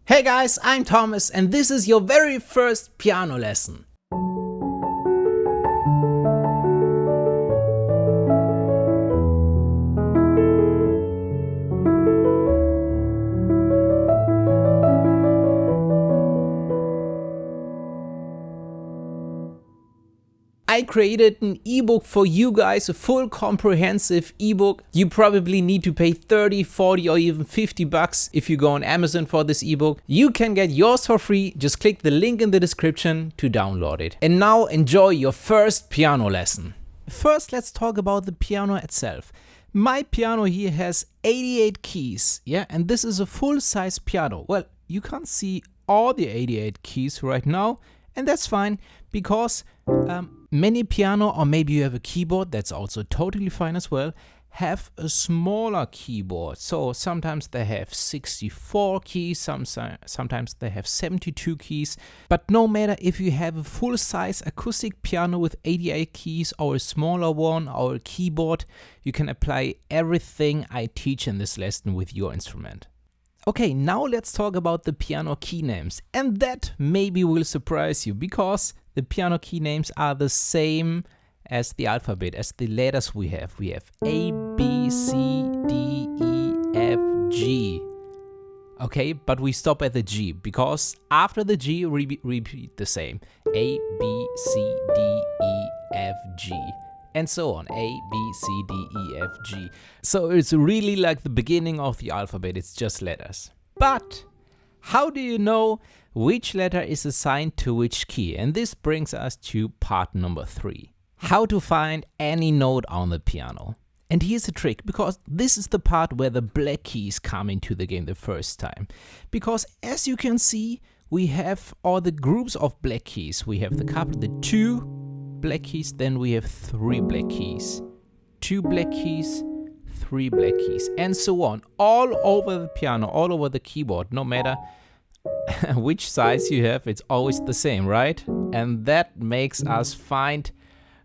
Hey guys, I'm Thomas and this is your very first piano lesson. I created an ebook for you guys, a full comprehensive ebook. You probably need to pay 30, 40 or even $50 if you go on Amazon for this ebook. You can get yours for free. Just click the link in the description to download it. And now enjoy your first piano lesson. First, let's talk about the piano itself. My piano here has 88 keys, and this is a full-size piano. Well, you can't see all the 88 keys right now, and that's fine because many piano, or maybe you have a keyboard, that's also totally fine as well, have a smaller keyboard. So sometimes they have 64 keys, sometimes they have 72 keys. But no matter if you have a full-size acoustic piano with 88 keys or a smaller one or a keyboard, you can apply everything I teach in this lesson with your instrument. Okay, now let's talk about the piano key names. And that maybe will surprise you because the piano key names are the same as the alphabet, as the letters we have. We have A, B, C, D, E, F, G. Okay, but we stop at the G because after the G, repeat the same. A, B, C, D, E, F, G. And so on, A, B, C, D, E, F, G. So it's really like the beginning of the alphabet, it's just letters. But how do you know which letter is assigned to which key? And this brings us to part number 3. How to find any note on the piano. And here's a trick, because this is the part where the black keys come into the game the first time. Because as you can see, we have all the groups of black keys. We have the 2 black keys, then we have 3 black keys, 2 black keys, 3 black keys, and so on, all over the piano, all over the keyboard. No matter which size you have, it's always the same, right? And that makes us find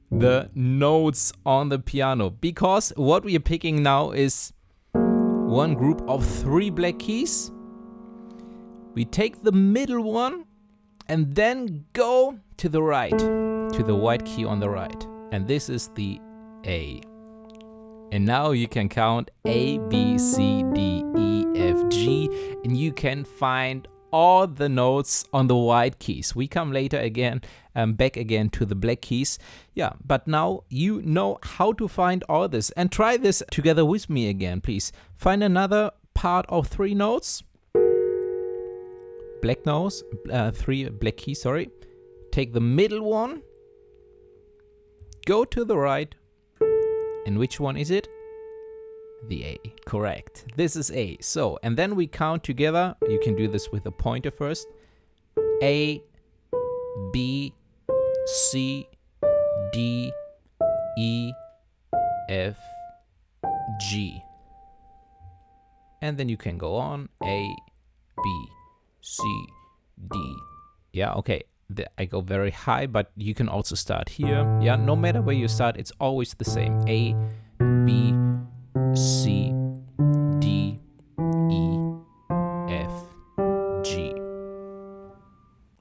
the notes on the piano, because what we are picking now is one group of 3 black keys. We take the middle one and then go to the right, to the white key on the right, and this is the A. And now you can count A, B, C, D, E, F, G, and you can find all the notes on the white keys. We come later again, back again to the black keys. Yeah, but now you know how to find all this, and try this together with me again, please. Find another part of 3 notes. Black notes, 3 black keys, sorry. Take the middle one, go to the right, and which one is it? The A, correct. This is A. So, and then we count together. You can do this with a pointer first. A, B, C, D, E, F, G. And then you can go on. A, B, C, D. Yeah, okay. I go very high, but you can also start here. Yeah, no matter where you start, it's always the same. A, B, C, D, E, F, G.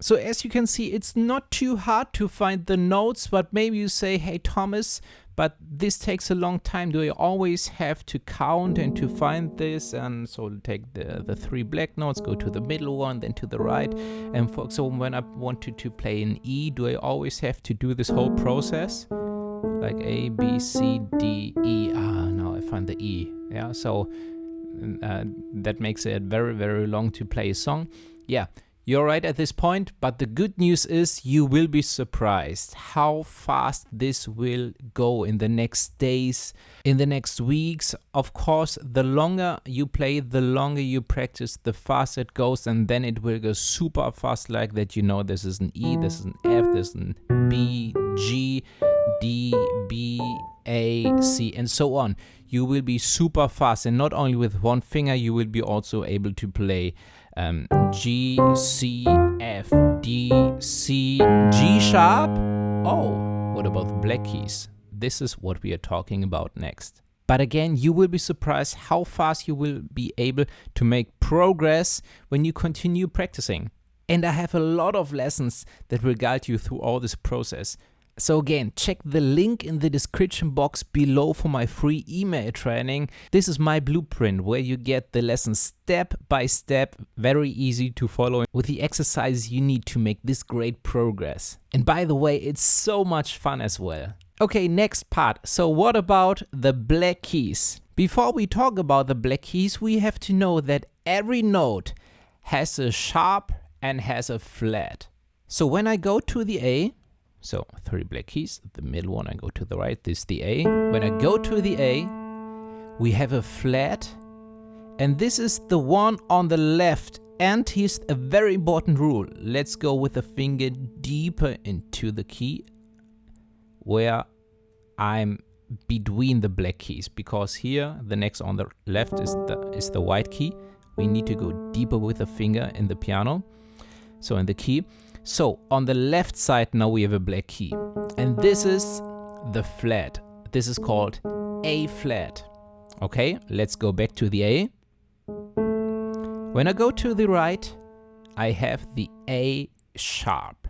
So as you can see, it's not too hard to find the notes, but maybe you say, hey Thomas, but this takes a long time. Do I always have to count and to find this? And so take the 3 black notes, go to the middle one, then to the right. And for example, when I wanted to play an E, do I always have to do this whole process? Like A, B, C, D, E. Now I find the E. Yeah, so that makes it very, very long to play a song. Yeah. You're right at this point, but the good news is you will be surprised how fast this will go in the next days, in the next weeks. Of course, the longer you play, the longer you practice, the faster it goes, and then it will go super fast like that. You know, this is an E, this is an F, this is an B, G, D, B, A, C, and so on. You will be super fast, and not only with one finger, you will be also able to play G, C, F, D, C, G sharp. Oh, what about the black keys? This is what we are talking about next. But again, you will be surprised how fast you will be able to make progress when you continue practicing. And I have a lot of lessons that will guide you through all this process. So again, check the link in the description box below for my free email training. This is my blueprint where you get the lessons step by step, very easy to follow with the exercises you need to make this great progress. And by the way, it's so much fun as well. Okay, next part. So what about the black keys? Before we talk about the black keys, we have to know that every note has a sharp and has a flat. So when I go to the A, so 3 black keys, the middle one I go to the right, this is the A. When I go to the A, we have a flat, and this is the one on the left. And here's a very important rule. Let's go with the finger deeper into the key where I'm between the black keys, because here the next on the left is the white key. We need to go deeper with the finger in the piano, so in the key. So on the left side now we have a black key, and this is the flat. This is called A flat. Okay, let's go back to the A. When I go to the right, I have the A sharp.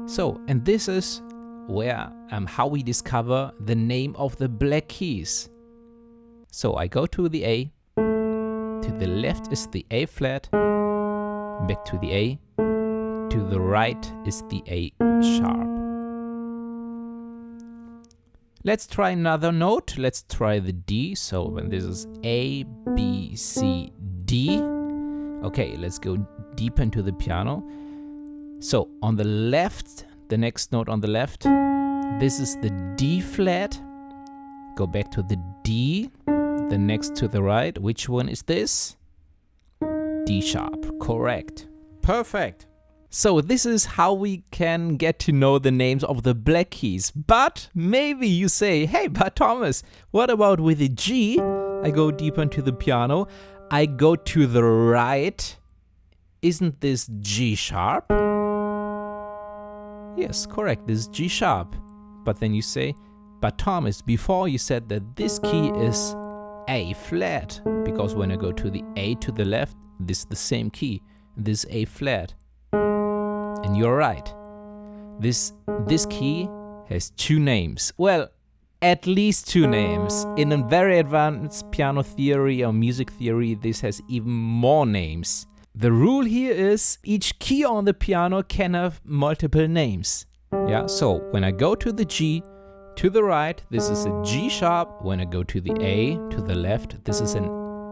So, and this is where how we discover the name of the black keys. So I go to the A, to the left is the A flat, back to the A, to the right is the A sharp. Let's try another note. Let's try the D. So when this is A, B, C, D. Okay, let's go deep into the piano. So on the left, the next note on the left, this is the D flat. Go back to the D, the next to the right. Which one is this? D sharp, correct. Perfect. So this is how we can get to know the names of the black keys. But maybe you say, hey, but Thomas, what about with the G? I go deeper into the piano. I go to the right. Isn't this G sharp? Yes, correct, this is G sharp. But then you say, but Thomas, before you said that this key is A flat, because when I go to the A to the left, this is the same key, this is A flat. And you're right. This key has 2 names. Well, at least 2 names. In a very advanced piano theory or music theory, this has even more names. The rule here is each key on the piano can have multiple names. Yeah, so when I go to the G to the right, this is a G sharp. When I go to the A to the left, this is an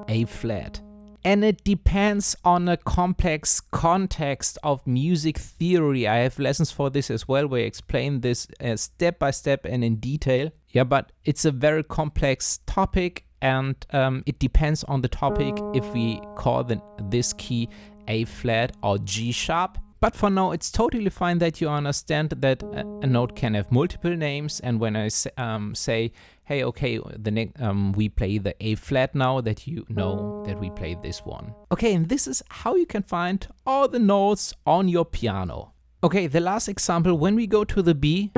A flat. And it depends on a complex context of music theory. I have lessons for this as well, where I explain this step by step and in detail. Yeah, but it's a very complex topic, and it depends on the topic if we call this key A flat or G sharp. But for now, it's totally fine that you understand that a note can have multiple names. And when I say, hey, okay, we play the A flat now, that you know that we play this one. Okay, and this is how you can find all the notes on your piano. Okay, the last example, when we go to the B,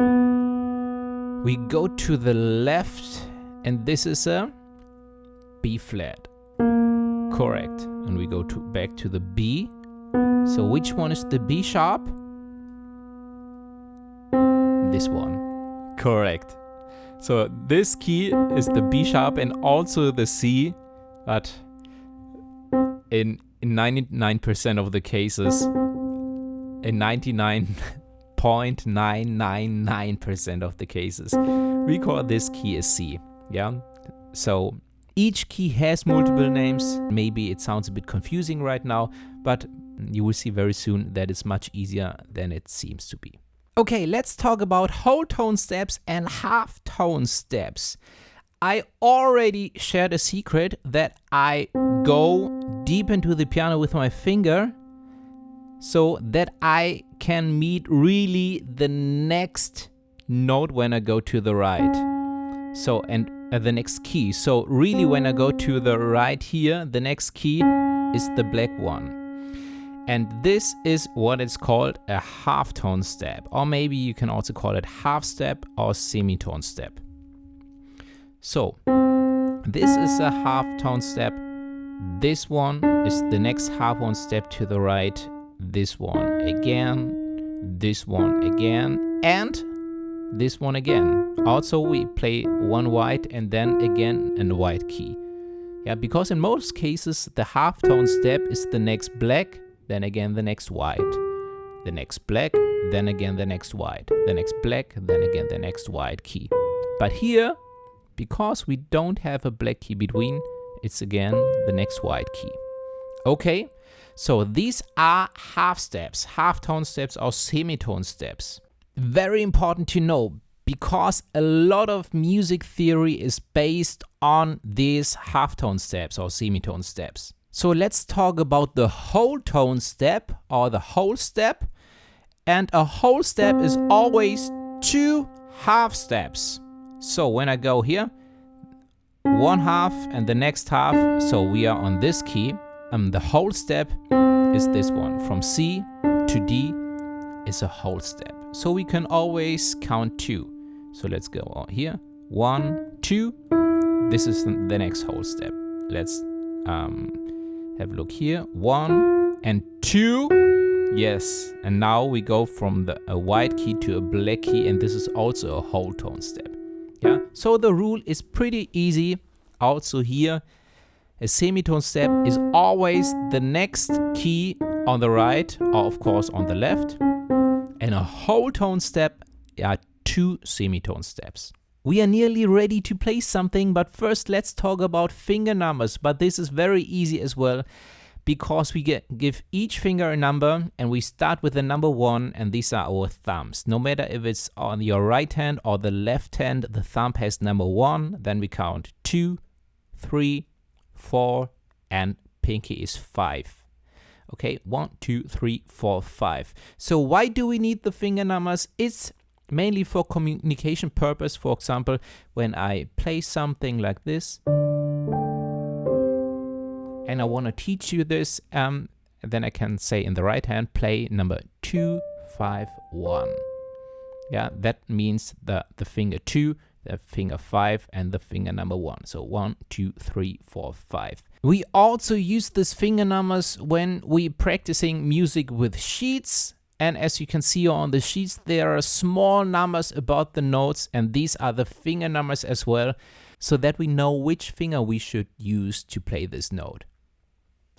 we go to the left, and this is a B flat. Correct. And we go back to the B. So which one is the B sharp? This one. Correct. So this key is the B sharp and also the C, but in 99% of the cases, in 99.999% of the cases, we call this key a C. Yeah. So each key has multiple names. Maybe it sounds a bit confusing right now, but you will see very soon that it's much easier than it seems to be. Okay, let's talk about whole tone steps and half tone steps. I already shared a secret that I go deep into the piano with my finger so that I can meet really the next note when I go to the right. So, and the next key. So really when I go to the right here, the next key is the black one. And this is what is called a half-tone step, or maybe you can also call it half step or semitone step. So this is a half tone step. This one is the next half one step to the right. This one again, this one again, and this one again. Also we play one white and then again a white key. Yeah, because in most cases the half tone step is the next black, then again the next white, the next black, then again the next white, the next black, then again the next white key. But here, because we don't have a black key between, it's again the next white key. Okay, so these are half steps, half tone steps or semitone steps. Very important to know, because a lot of music theory is based on these half tone steps or semitone steps. So let's talk about the whole tone step or the whole step. And a whole step is always 2 half steps. So when I go here, 1 half and the next half, so we are on this key. The whole step is this one. From C to D is a whole step. So we can always count 2. So let's go on here. 1, 2. This is the next whole step. Let's have a look here. 1 and 2. Yes. And now we go from a white key to a black key, and this is also a whole tone step. Yeah. So the rule is pretty easy. Also here, a semitone step is always the next key on the right, or of course on the left. And a whole tone step are 2 semitone steps. We are nearly ready to play something, but first let's talk about finger numbers. But this is very easy as well, because we give each finger a number, and we start with the number 1, and these are our thumbs. No matter if it's on your right hand or the left hand, the thumb has number 1, then we count 2, 3, 4, and pinky is 5. Okay, 1, 2, 3, 4, 5. So why do we need the finger numbers? It's mainly for communication purpose. For example, when I play something like this, and I want to teach you this, then I can say in the right hand, play number 2, 5, 1. Yeah, that means the finger 2, the finger 5, and the finger number 1. So 1, 2, 3, 4, 5. We also use these finger numbers when we're practicing music with sheets. And as you can see on the sheets, there are small numbers about the notes, and these are the finger numbers as well, so that we know which finger we should use to play this note.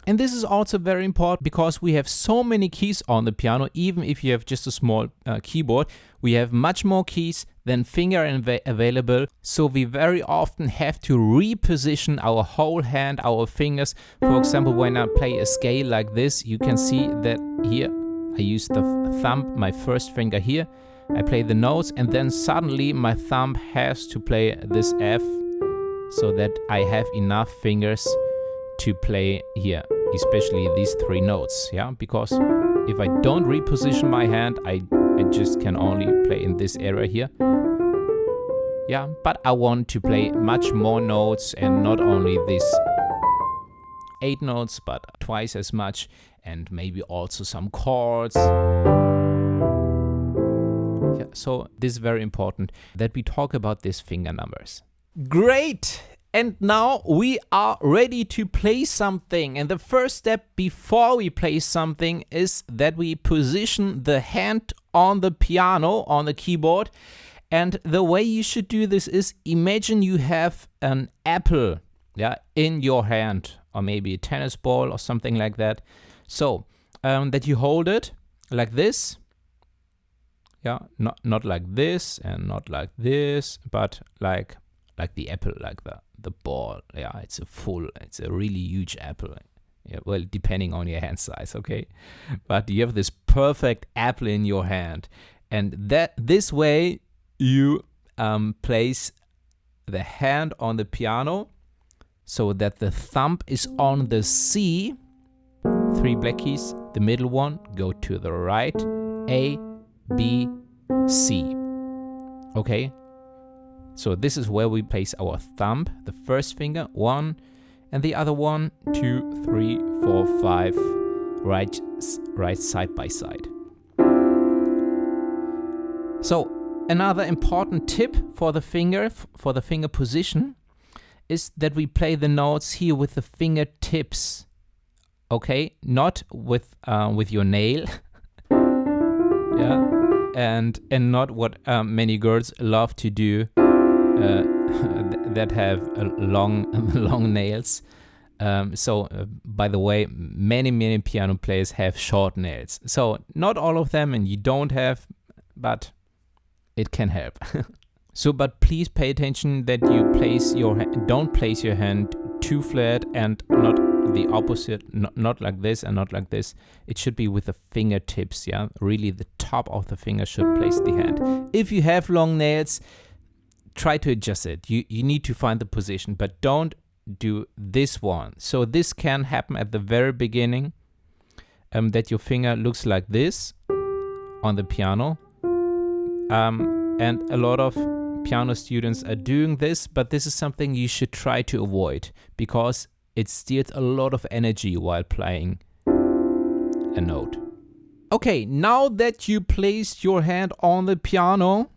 And this is also very important because we have so many keys on the piano. Even if you have just a small keyboard, we have much more keys than finger available. So we very often have to reposition our whole hand, our fingers. For example, when I play a scale like this, you can see that here I use the thumb, my first finger here. I play the notes, and then suddenly my thumb has to play this F, so that I have enough fingers to play here, especially these 3 notes. Yeah, because if I don't reposition my hand, I just can only play in this area here. Yeah, but I want to play much more notes, and not only these 8 notes, but twice as much, and maybe also some chords. Yeah, so this is very important that we talk about these finger numbers. Great! And now we are ready to play something. And the first step before we play something is that we position the hand on the piano, on the keyboard. And the way you should do this is, imagine you have an apple, in your hand, or maybe a tennis ball or something like that. So that you hold it like this. Yeah, not like this and not like this, but like the apple, like the ball. Yeah, it's a really huge apple. Yeah, well, depending on your hand size, okay? But you have this perfect apple in your hand, and this way you place the hand on the piano so that the thumb is on the C. 3 black keys, the middle one go to the right, A, B, C. Okay? So this is where we place our thumb, the first finger, 1, and the other one, 2, 3, 4, 5, right side by side. So Another important tip for the finger position, is that we play the notes here with the fingertips. Okay, not with your nail. Yeah, and not what many girls love to do, that have long nails. By the way, many piano players have short nails. So not all of them, and you don't have, but it can help. But please pay attention that you don't place your hand too flat and not the opposite, not like this and not like this. It should be with the fingertips, yeah? Really the top of the finger should place the hand. If you have long nails, try to adjust it. You need to find the position, but don't do this one. So this can happen at the very beginning, that your finger looks like this on the piano. And a lot of piano students are doing this, but this is something you should try to avoid because it steals a lot of energy while playing a note. Okay, now that you placed your hand on the piano,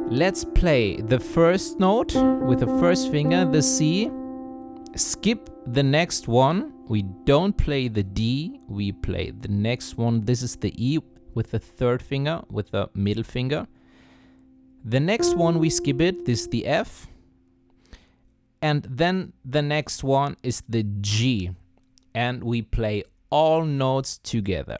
let's play the first note with the first finger, the C. Skip the next one. We don't play the D, we play the next one. This is the E with the third finger, with the middle finger. The next one we skip it, this is the F. And then the next one is the G. And we play all notes together.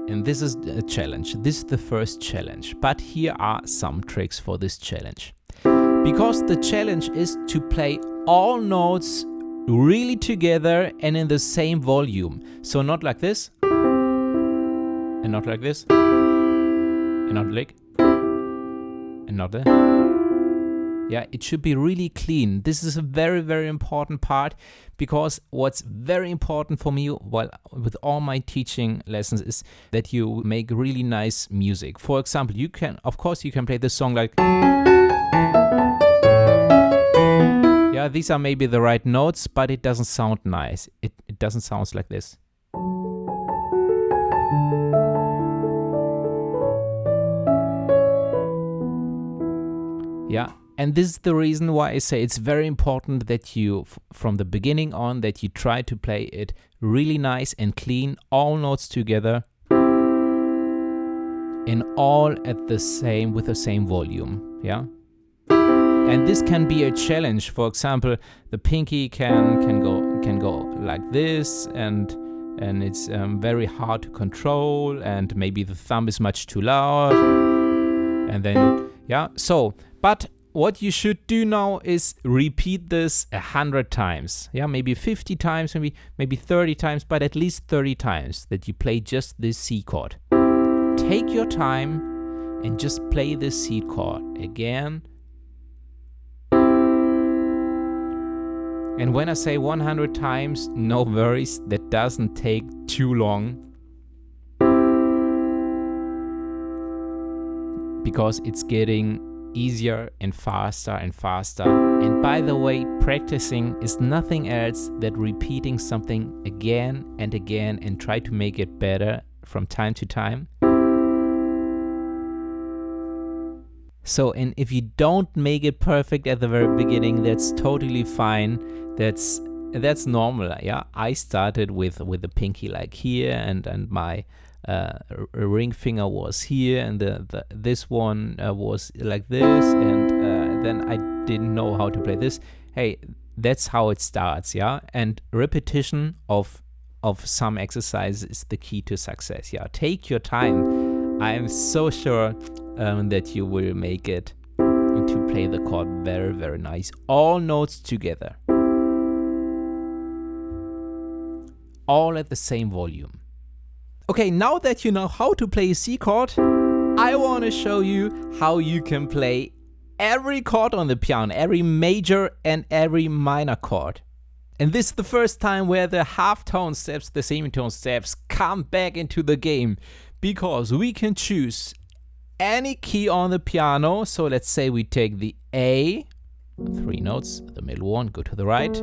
And this is a challenge. This is the first challenge. But here are some tricks for this challenge. Because the challenge is to play all notes really together and in the same volume. So not like this, and not like this, and not like, and not there. Yeah, it should be really clean. This is a very important part, because what's very important for me with all my teaching lessons is that you make really nice music. For example, you can play this song like, yeah, these are maybe the right notes, but it doesn't sound nice. It doesn't sound like this. Yeah, and this is the reason why I say it's very important that you, from the beginning on, that you try to play it really nice and clean, all notes together, and all with the same volume, yeah? And this can be a challenge. For example, the pinky can go like this, and it's very hard to control, and maybe the thumb is much too loud, and then yeah. So, but what you should do now is repeat this 100 times. Yeah, maybe 50 times, maybe 30 times, but at least 30 times that you play just this C chord. Take your time and just play this C chord again. And when I say 100 times, no worries, that doesn't take too long. Because it's getting easier and faster and faster. And by the way, practicing is nothing else than repeating something again and again and try to make it better from time to time. So, and if you don't make it perfect at the very beginning, that's totally fine. That's normal. Yeah, I started with the pinky like here, and my ring finger was here, and this one was like this, and then I didn't know how to play this. Hey, that's how it starts. Yeah, and repetition of some exercise is the key to success. Yeah, take your time. I am so sure that you will make it to play the chord very nice. All notes together. All at the same volume. Okay, now that you know how to play a C chord, I want to show you how you can play every chord on the piano, every major and every minor chord. And this is the first time where the half tone steps, the semitone steps come back into the game, because we can choose any key on the piano. So let's say we take the A, 3 notes, the middle one, go to the right.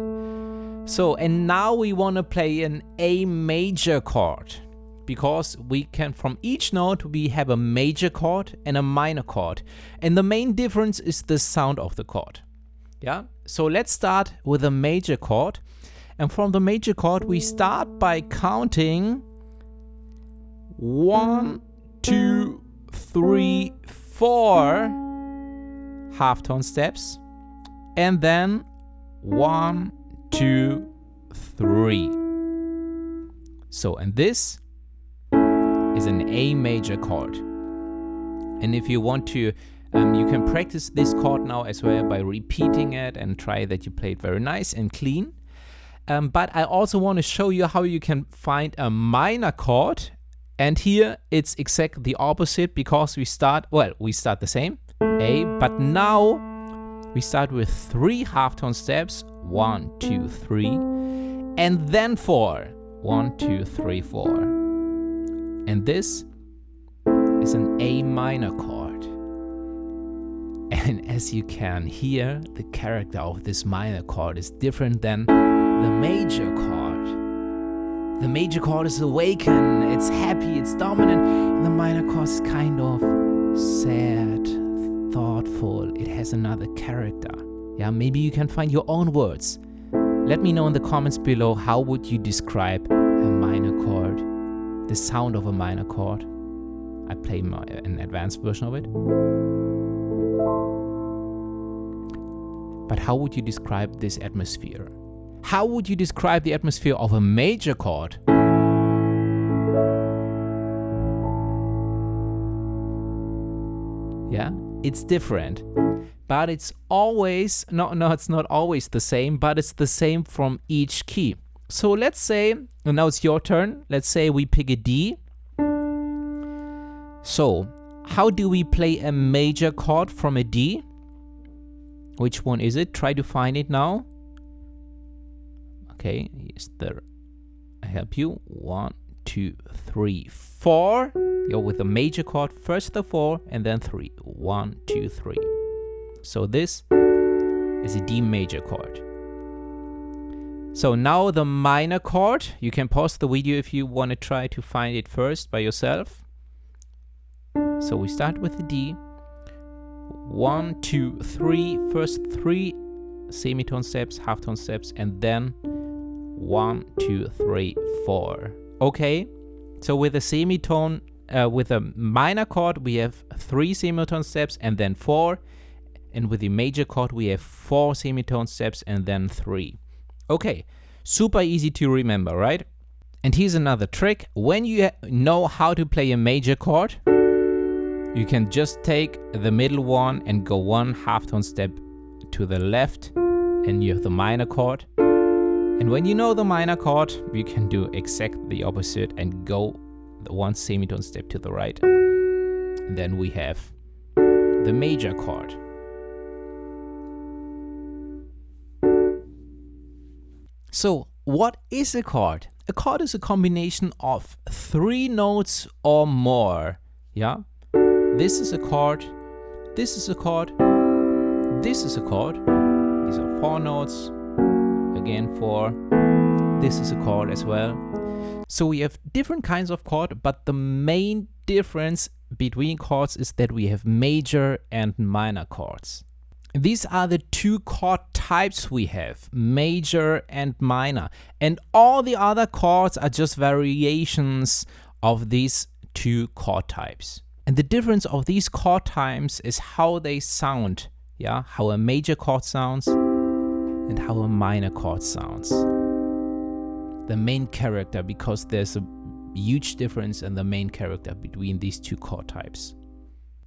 So, and now we want to play an A major chord. because we can, from each note, we have a major chord and a minor chord. And the main difference is the sound of the chord. Yeah, so let's start with a major chord. And from the major chord, we start by counting 1, 2, 3, 4 halftone steps, and then 1, 2, 3. So, and this is an A major chord. And if you want to, you can practice this chord now as well by repeating it and try that you play it very nice and clean. But I also want to show you how you can find a minor chord. And here it's exactly the opposite, because we start the same, A, but now we start with 3 halftone steps, 1, 2, 3, and then 4, 1, 2, 3, 4. And this is an A minor chord. And as you can hear, the character of this minor chord is different than the major chord. The major chord is awakened, it's happy, it's dominant, and the minor chord is kind of sad, thoughtful, it has another character. Yeah, maybe you can find your own words. Let me know in the comments below, how would you describe a minor chord, the sound of a minor chord. I play an advanced version of it. But how would you describe this atmosphere? How would you describe the atmosphere of a major chord? Yeah, it's different. But it's always, no, it's not always the same, but it's the same from each key. So let's say, and now it's your turn, let's say we pick a D. So, how do we play a major chord from a D? Which one is it? Try to find it now. Okay, yes, there. I help you. 1, 2, 3, 4. You're with a major chord, first the 4 and then 3. 1, 2, 3. So this is a D major chord. So now the minor chord. You can pause the video if you want to try to find it first by yourself. So we start with the D. 1, 2, 3. First 3 semitone steps, halftone steps, and then 1, 2, 3, 4. Okay, so with a semitone, with a minor chord, we have 3 semitone steps and then 4. And with the major chord, we have 4 semitone steps and then 3. Okay, super easy to remember, right? And here's another trick. When you know how to play a major chord, you can just take the middle one and go 1 halftone step to the left, and you have the minor chord. And when you know the minor chord, you can do exactly the opposite and go the 1 semitone step to the right. And then we have the major chord. So, what is a chord? A chord is a combination of 3 notes or more. Yeah? This is a chord, this is a chord, this is a chord. These are 4 notes. Again 4. This is a chord as well. So we have different kinds of chord, but the main difference between chords is that we have major and minor chords. These are the 2 chord types we have, major and minor. And all the other chords are just variations of these 2 chord types. And the difference of these chord types is how they sound. Yeah, how a major chord sounds and how a minor chord sounds. The main character, because there's a huge difference in the main character between these 2 chord types.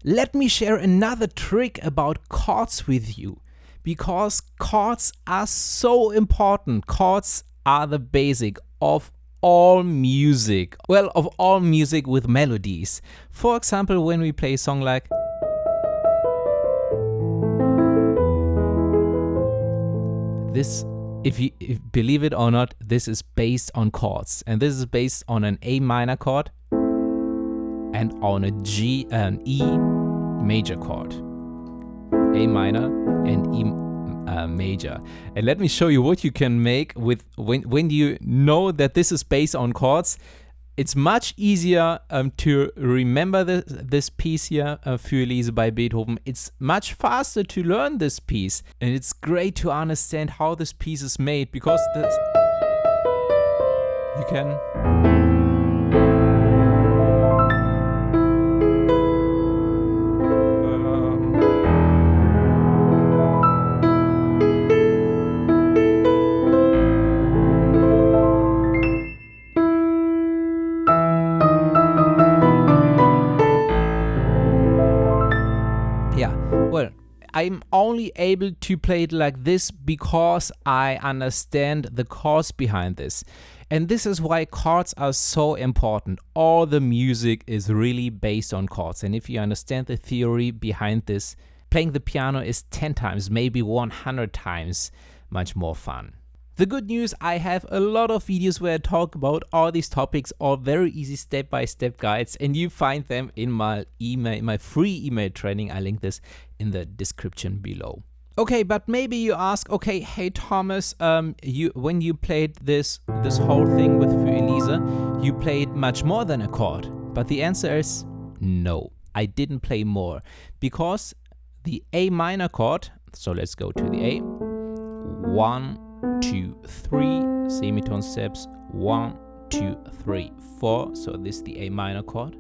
Let me share another trick about chords with you, because chords are so important. Chords are the basic of all music. Well, of all music with melodies. For example, when we play a song like this, if you believe it or not, this is based on chords. And this is based on an A minor chord and on an E major chord. A minor and E major. And let me show you what you can make with when you know that this is based on chords. It's much easier to remember this piece here, Für Elise by Beethoven. It's much faster to learn this piece, and it's great to understand how this piece is made, because this you can I'm only able to play it like this because I understand the chords behind this. And this is why chords are so important. All the music is really based on chords. And if you understand the theory behind this, playing the piano is 10 times, maybe 100 times much more fun. The good news, I have a lot of videos where I talk about all these topics, all very easy step-by-step guides, and you find them in my free email training. I link this in the description below. Okay, but maybe you ask, okay, hey Thomas, when you played this whole thing with Für Elise, you played much more than a chord. But the answer is no, I didn't play more, because the A minor chord, so let's go to the A, 1, 2, 3, semitone steps, 1, 2, 3, 4, so this is the A minor chord.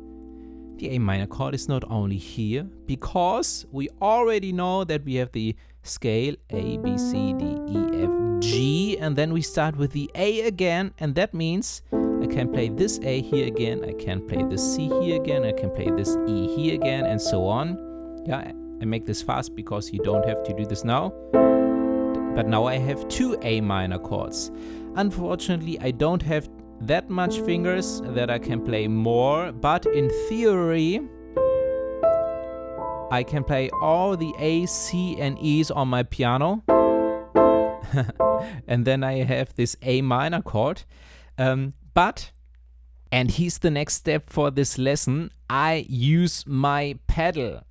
The A minor chord is not only here, because we already know that we have the scale A, B, C, D, E, F, G, and then we start with the A again, and that means I can play this A here again, I can play this C here again, I can play this E here again, and so on. Yeah, I make this fast because you don't have to do this now. But now I have 2 A minor chords. Unfortunately, I don't have that much fingers that I can play more, but in theory, I can play all the A, C, and E's on my piano. And then I have this A minor chord. But, and here's the next step for this lesson, I use my pedal.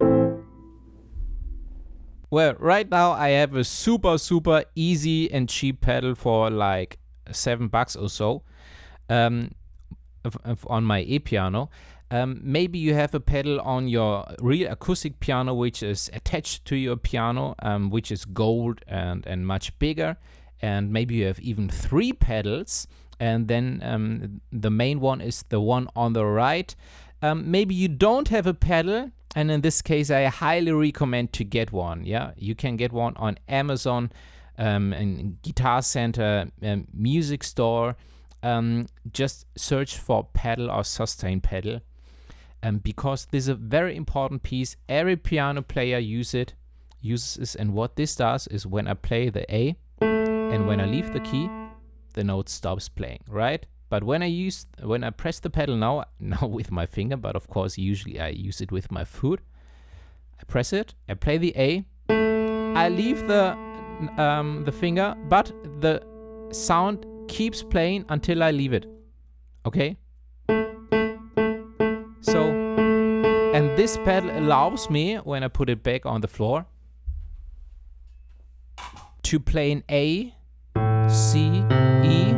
Well, right now I have a super easy and cheap pedal for like $7 or so on my e-piano. Maybe you have a pedal on your real acoustic piano which is attached to your piano, which is gold and much bigger. And maybe you have even 3 pedals, and then the main one is the one on the right. Maybe you don't have a pedal, and in this case I highly recommend to get one. Yeah, you can get one on Amazon, and Guitar Center, music store. Just search for pedal or sustain pedal, because this is a very important piece. Every piano player uses this, and what this does is when I play the A and when I leave the key, the note stops playing, right? But when I press the pedal now with my finger, but of course usually I use it with my foot. I press it, I play the A, I leave the finger, but the sound keeps playing until I leave it. Okay? So, and this pedal allows me, when I put it back on the floor, to play an A, C, E,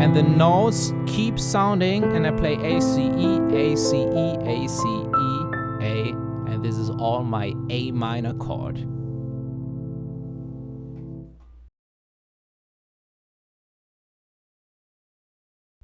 and the notes keep sounding, and I play A, C, E, A, C, E, A, C, E, A, and this is all my A minor chord.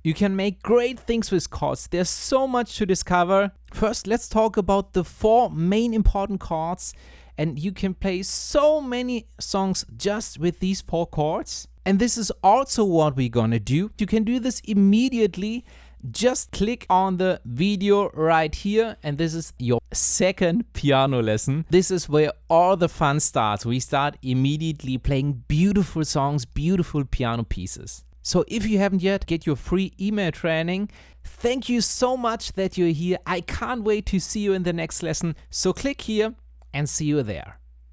You can make great things with chords. There's so much to discover. First, let's talk about the 4 main important chords, and you can play so many songs just with these 4 chords. And this is also what we're gonna do. You can do this immediately. Just click on the video right here, and this is your second piano lesson. This is where all the fun starts. We start immediately playing beautiful songs, beautiful piano pieces. So if you haven't yet, get your free email training. Thank you so much that you're here. I can't wait to see you in the next lesson. So click here and see you there.